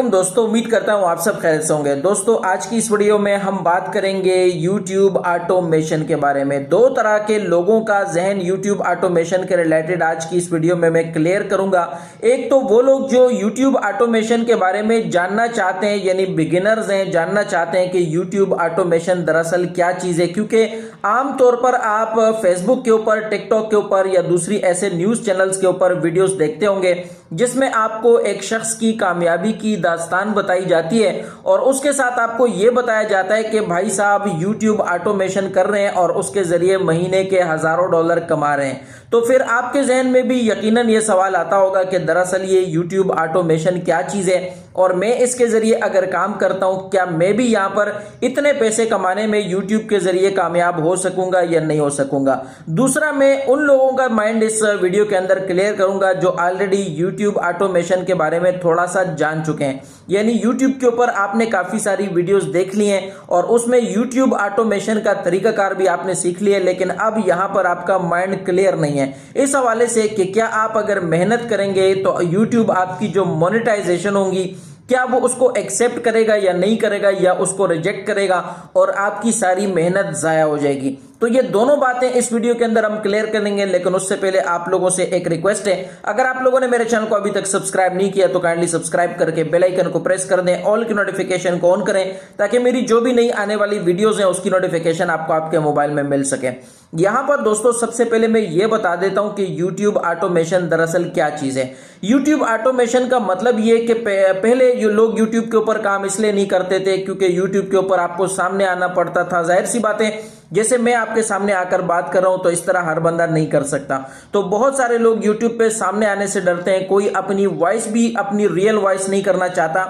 वालेकुम दोस्तों, उम्मीद करता हूँ आप सब खैरियत से होंगे। दोस्तों आज की इस वीडियो में हम बात करेंगे YouTube ऑटोमेशन के बारे में। दो तरह के लोगों का जहन YouTube ऑटोमेशन के रिलेटेड आज की इस वीडियो में मैं क्लियर करूंगा। एक तो वो लोग जो YouTube ऑटोमेशन के बारे में जानना चाहते हैं, यानी बिगिनर्स हैं, जानना चाहते हैं कि YouTube ऑटोमेशन दरअसल क्या चीज़ है, क्योंकि आमतौर पर आप फेसबुक के ऊपर, टिकटॉक के ऊपर या दूसरी ऐसे न्यूज़ चैनल्स के ऊपर वीडियोस देखते होंगे जिसमें आपको एक शख्स की कामयाबी की दास्तान बताई जाती है और उसके साथ आपको यह बताया जाता है कि भाई साहब YouTube ऑटोमेशन कर रहे हैं और उसके जरिए महीने के हजारों डॉलर कमा रहे हैं। तो फिर आपके जहन में भी यकीनन ये सवाल आता होगा कि दरअसल ये YouTube ऑटोमेशन क्या चीज़ है और मैं इसके जरिए अगर काम करता हूं, क्या मैं भी यहां पर इतने पैसे कमाने में YouTube के जरिए कामयाब हो सकूंगा या नहीं हो सकूंगा। दूसरा, मैं उन लोगों का माइंड इस वीडियो के अंदर क्लियर करूंगा जो ऑलरेडी YouTube ऑटोमेशन के बारे में थोड़ा सा जान चुके हैं, यानी YouTube के ऊपर आपने काफी सारी वीडियोस देख ली हैं और उसमें YouTube ऑटोमेशन का तरीकाकार भी आपने सीख लिया, लेकिन अब यहां पर आपका माइंड क्लियर नहीं है इस हवाले से कि क्या आप अगर मेहनत करेंगे तो YouTube आपकी जो मोनेटाइजेशन होंगी, क्या वो उसको एक्सेप्ट करेगा या नहीं करेगा, या उसको रिजेक्ट करेगा और आपकी सारी मेहनत जाया हो जाएगी। तो ये दोनों बातें इस वीडियो के अंदर हम क्लियर करेंगे, लेकिन उससे पहले आप लोगों से एक रिक्वेस्ट है, अगर आप लोगों ने मेरे चैनल को अभी तक सब्सक्राइब नहीं किया तो काइंडली सब्सक्राइब करके बेल आइकन को प्रेस कर दें, ऑल की नोटिफिकेशन को ऑन करें ताकि मेरी जो भी नई आने वाली वीडियोस हैं उसकी नोटिफिकेशन आपको आपके मोबाइल में मिल सके। यहां पर दोस्तों सबसे पहले मैं ये बता देता हूं कि YouTube ऑटोमेशन दरअसल क्या चीज है। YouTube ऑटोमेशन का मतलब ये कि पहले लोग YouTube के ऊपर काम इसलिए नहीं करते थे क्योंकि YouTube के ऊपर आपको सामने आना पड़ता था। जाहिर सी बात है, जैसे मैं आपके सामने आकर बात कर रहा हूं तो इस तरह हर बंदा नहीं कर सकता। तो बहुत सारे लोग YouTube पे सामने आने से डरते हैं, कोई अपनी वॉइस भी अपनी रियल वॉइस नहीं करना चाहता।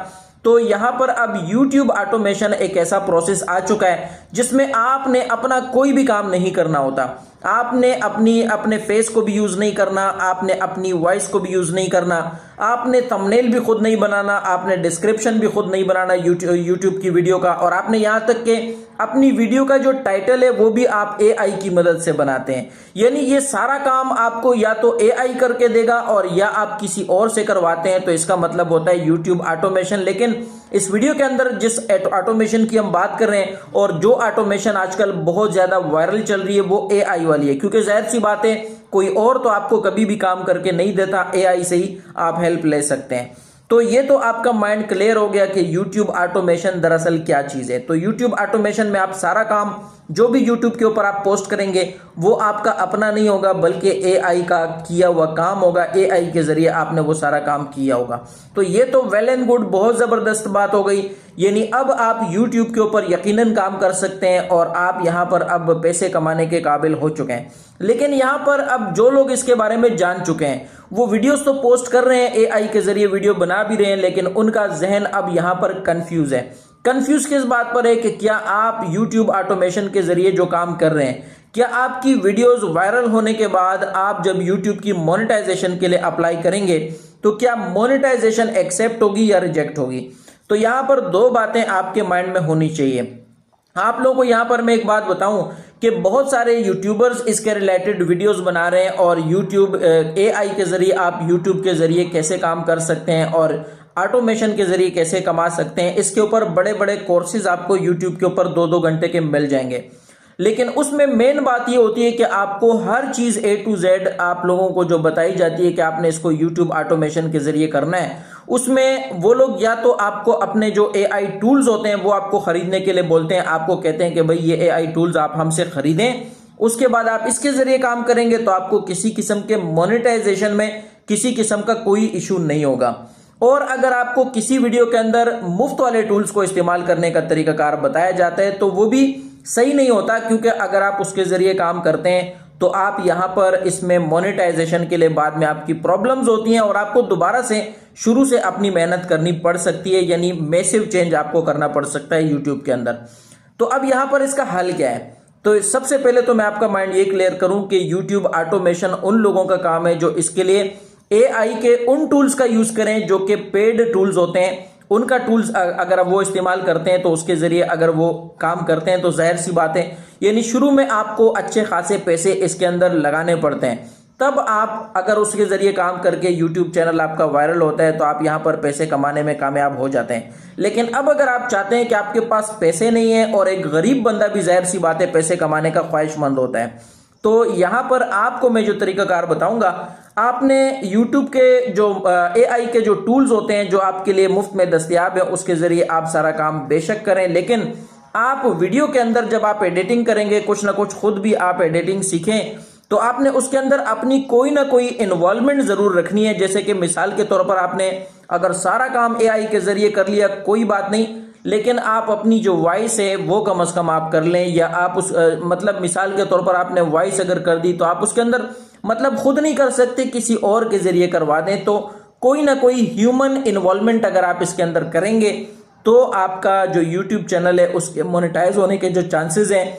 तो यहां पर अब YouTube ऑटोमेशन एक ऐसा प्रोसेस आ चुका है जिसमें आपने अपना कोई भी काम नहीं करना होता। आपने अपने फेस को भी यूज नहीं करना, आपने अपनी वॉइस को भी यूज नहीं करना, आपने थंबनेल भी खुद नहीं बनाना, आपने डिस्क्रिप्शन भी खुद नहीं बनाना यूट्यूब की वीडियो का, और आपने यहां तक कि अपनी वीडियो का जो टाइटल है वो भी आप AI की मदद से बनाते हैं। यानी ये सारा काम आपको या तो AI करके देगा और या आप किसी और से करवाते हैं, तो इसका मतलब होता है YouTube ऑटोमेशन। लेकिन इस वीडियो के अंदर जिस ऑटोमेशन की हम बात कर रहे हैं और जो ऑटोमेशन आजकल बहुत ज्यादा वायरल चल रही है वो AI वाली है, क्योंकि जाहिर सी बात है कोई और तो आपको कभी भी काम करके नहीं देता, AI से ही आप हेल्प ले सकते हैं। तो ये तो आपका माइंड क्लियर हो गया कि YouTube ऑटोमेशन दरअसल क्या चीज है। तो YouTube ऑटोमेशन में आप सारा काम जो भी YouTube के ऊपर आप पोस्ट करेंगे वो आपका अपना नहीं होगा, बल्कि AI का किया हुआ काम होगा। AI के जरिए आपने वो सारा काम किया होगा। तो ये तो वेल एंड गुड, बहुत जबरदस्त बात हो गई। यानी अब आप YouTube के ऊपर यकीनन काम कर सकते हैं और आप यहां पर अब पैसे कमाने के काबिल हो चुके हैं। लेकिन यहां पर अब जो लोग इसके बारे में जान चुके हैं वो वीडियोस तो पोस्ट कर रहे हैं, AI के जरिए वीडियो बना भी रहे हैं, लेकिन उनका जहन अब यहां पर कंफ्यूज है। कंफ्यूज किस बात पर है कि क्या आप YouTube ऑटोमेशन के जरिए जो काम कर रहे हैं, क्या आपकी वीडियोस वायरल होने के बाद आप जब YouTube की मोनेटाइजेशन के लिए अप्लाई करेंगे तो क्या मोनेटाइजेशन एक्सेप्ट होगी या रिजेक्ट होगी। तो यहां पर दो बातें आपके माइंड में होनी चाहिए। आप लोगों को यहां पर मैं एक बात बताऊं कि बहुत सारे यूट्यूबर्स इसके रिलेटेड वीडियोस बना रहे हैं और YouTube AI के जरिए आप YouTube के जरिए कैसे काम कर सकते हैं और ऑटोमेशन के जरिए कैसे कमा सकते हैं, इसके ऊपर बड़े बड़े कोर्सेज आपको YouTube के ऊपर 2-2 घंटे के मिल जाएंगे। लेकिन उसमें मेन बात ये होती है कि आपको हर चीज A to Z आप लोगों को जो बताई जाती है कि आपने इसको YouTube ऑटोमेशन के जरिए करना है, उसमें वो लोग या तो आपको अपने जो AI टूल्स होते हैं वो आपको खरीदने के लिए बोलते हैं, आपको कहते हैं कि भाई ये AI टूल्स आप हमसे खरीदें, उसके बाद आप इसके जरिए काम करेंगे तो आपको किसी किस्म के मोनेटाइजेशन में किसी किस्म का कोई इशू नहीं होगा। और अगर आपको किसी वीडियो के अंदर मुफ्त वाले टूल्स को इस्तेमाल करने का तरीकाकार बताया जाता है तो वो भी सही नहीं होता, क्योंकि अगर आप उसके जरिए काम करते हैं तो आप यहां पर इसमें मोनेटाइजेशन के लिए बाद में आपकी प्रॉब्लम्स होती हैं और आपको दोबारा से शुरू से अपनी मेहनत करनी पड़ सकती है, यानी मैसिव चेंज आपको करना पड़ सकता है YouTube के अंदर। तो अब यहां पर इसका हल क्या है। तो सबसे पहले तो मैं आपका माइंड ये क्लियर करूं कि YouTube ऑटोमेशन उन लोगों का काम है जो इसके लिए AI के उन टूल्स का यूज करें जो कि पेड टूल्स होते हैं। उनका टूल्स अगर वो इस्तेमाल करते हैं तो उसके जरिए अगर वो काम करते हैं तो जाहिर सी बात है, यानी शुरू में आपको अच्छे खासे पैसे इसके अंदर लगाने पड़ते हैं। तब आप अगर उसके ज़रिए काम करके यूट्यूब चैनल आपका वायरल होता है तो आप यहाँ पर पैसे कमाने में कामयाब हो जाते हैं। लेकिन अब अगर आप चाहते हैं कि आपके पास पैसे नहीं है, और एक गरीब बंदा भी जाहिर सी बात है पैसे कमाने का ख्वाहिशमंद होता है, तो यहाँ पर आपको मैं जो तरीकाकार बताऊंगा, आपने YouTube के जो AI के जो टूल्स होते हैं जो आपके लिए मुफ्त में दस्तयाब है, उसके ज़रिए आप सारा काम बेशक करें। लेकिन आप वीडियो के अंदर जब आप एडिटिंग करेंगे, कुछ ना कुछ खुद भी आप एडिटिंग सीखें, तो आपने उसके अंदर अपनी कोई ना कोई इन्वॉल्वमेंट जरूर रखनी है। जैसे कि मिसाल के तौर पर आपने अगर सारा काम AI के जरिए कर लिया कोई बात नहीं, लेकिन आप अपनी जो वॉइस है वो कम से कम आप कर लें, या आप उस मतलब मिसाल के तौर पर आपने वॉइस अगर कर दी तो आप उसके अंदर मतलब खुद नहीं कर सकते, किसी और के जरिए करवा दें। तो कोई ना कोई ह्यूमन इन्वॉल्वमेंट अगर आप इसके अंदर करेंगे तो आपका जो यूट्यूब चैनल है उसके मोनेटाइज होने के जो चांसेस हैं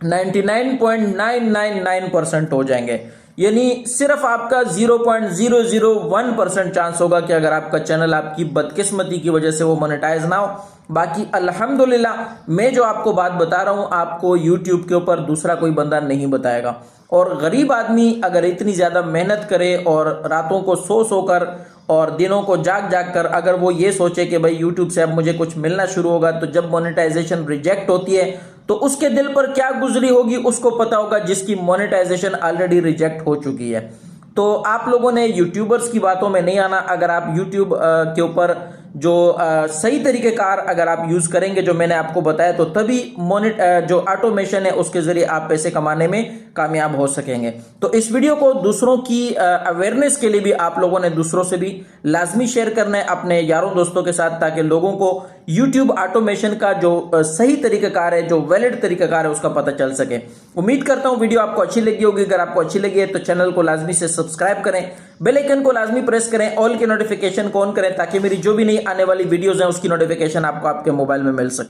99.999% हो जाएंगे। यानी सिर्फ आपका 0.001% चांस होगा कि अगर आपका चैनल आपकी बदकिस्मती की वजह से वो मोनेटाइज ना हो। बाकी अल्हम्दुलिल्लाह मैं जो आपको बात बता रहा हूं आपको यूट्यूब के ऊपर दूसरा कोई बंदा नहीं बताएगा। और गरीब आदमी अगर इतनी ज्यादा मेहनत करे और रातों को सो कर और दिनों को जाग जाग कर अगर वो ये सोचे कि भाई यूट्यूब से अब मुझे कुछ मिलना शुरू होगा, तो जब मोनेटाइजेशन रिजेक्ट होती है तो उसके दिल पर क्या गुजरी होगी उसको पता होगा, जिसकी मोनेटाइजेशन ऑलरेडी रिजेक्ट हो चुकी है। तो आप लोगों ने यूट्यूबर्स की बातों में नहीं आना। अगर आप यूट्यूब के ऊपर जो सही तरीकेकार अगर आप यूज करेंगे जो मैंने आपको बताया, तो तभी जो ऑटोमेशन है उसके जरिए आप पैसे कमाने में कामयाब हो सकेंगे। तो इस वीडियो को दूसरों की अवेयरनेस के लिए भी आप लोगों ने दूसरों से भी लाजमी शेयर करना है अपने यारों दोस्तों के साथ, ताकि लोगों को यूट्यूब ऑटोमेशन का जो सही तरीकाकार है, जो वैलिड तरीकाकार है, उसका पता चल सके। उम्मीद करता हूं वीडियो आपको अच्छी लगी होगी। अगर आपको अच्छी लगी है तो चैनल को लाजमी से सब्सक्राइब करें, बेल आइकन को लाजमी प्रेस करें, ऑल की नोटिफिकेशन को ऑन करें, ताकि मेरी जो भी नई आने वाली वीडियोस हैं उसकी नोटिफिकेशन आपको आपके मोबाइल में मिल सके।